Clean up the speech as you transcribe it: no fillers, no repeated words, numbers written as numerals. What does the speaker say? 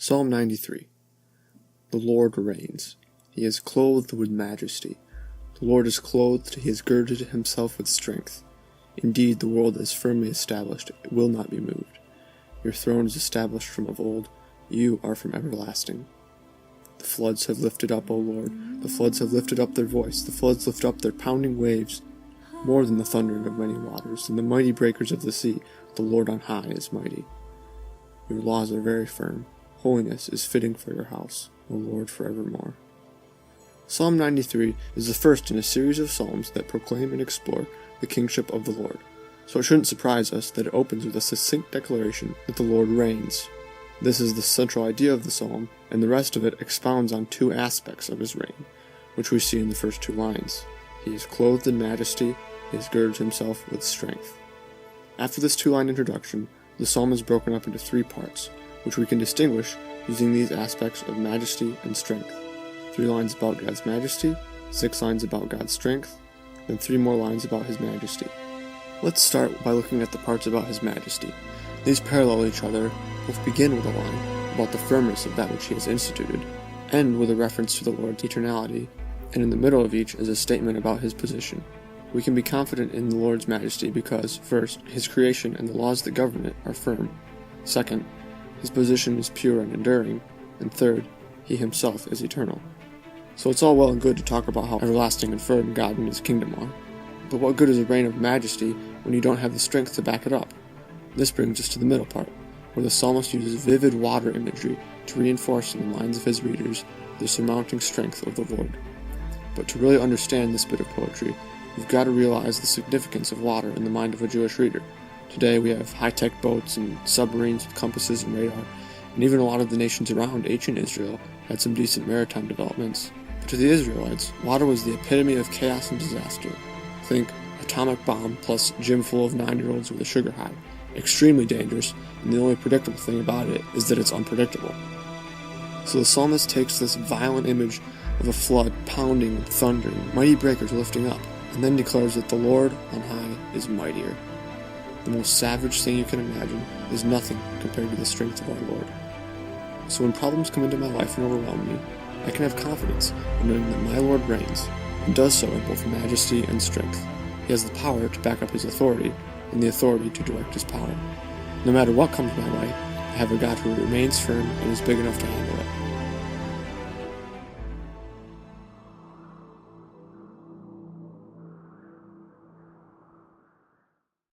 Psalm 93. The Lord reigns. He is clothed with majesty. The Lord is clothed, he has girded himself with strength. Indeed, the world is firmly established, it will not be moved. Your throne is established from of old, you are from everlasting. The floods have lifted up, O Lord, the floods have lifted up their voice, the floods lift up their pounding waves, more than the thundering of many waters, and the mighty breakers of the sea. The Lord on high is mighty. Your laws are very firm. Holiness is fitting for your house, O Lord, forevermore. Psalm 93 is the first in a series of psalms that proclaim and explore the kingship of the Lord, so it shouldn't surprise us that it opens with a succinct declaration that the Lord reigns. This is the central idea of the psalm, and the rest of it expounds on two aspects of his reign, which we see in the first two lines. He is clothed in majesty, he has girded himself with strength. After this two-line introduction, the psalm is broken up into three parts, which we can distinguish using these aspects of majesty and strength. 3 lines about God's majesty, 6 lines about God's strength, then 3 more lines about his majesty. Let's start by looking at the parts about his majesty. These parallel each other, both begin with a line about the firmness of that which he has instituted, end with a reference to the Lord's eternality, and in the middle of each is a statement about his position. We can be confident in the Lord's majesty because, first, his creation and the laws that govern it are firm. Second, his position is pure and enduring, and third, he himself is eternal. So it's all well and good to talk about how everlasting and firm God and his kingdom are. But what good is a reign of majesty when you don't have the strength to back it up? This brings us to the middle part, where the psalmist uses vivid water imagery to reinforce in the minds of his readers the surmounting strength of the Lord. But to really understand this bit of poetry, we've got to realize the significance of water in the mind of a Jewish reader. Today we have high-tech boats and submarines with compasses and radar, and even a lot of the nations around ancient Israel had some decent maritime developments. But to the Israelites, water was the epitome of chaos and disaster. Think atomic bomb plus gym full of 9-year-olds with a sugar high. Extremely dangerous, and the only predictable thing about it is that it's unpredictable. So the psalmist takes this violent image of a flood pounding and thundering, mighty breakers lifting up, and then declares that the Lord on high is mightier. The most savage thing you can imagine is nothing compared to the strength of our Lord. So when problems come into my life and overwhelm me, I can have confidence in knowing that my Lord reigns, and does so in both majesty and strength. He has the power to back up his authority, and the authority to direct his power. No matter what comes my way, I have a God who remains firm and is big enough to handle it.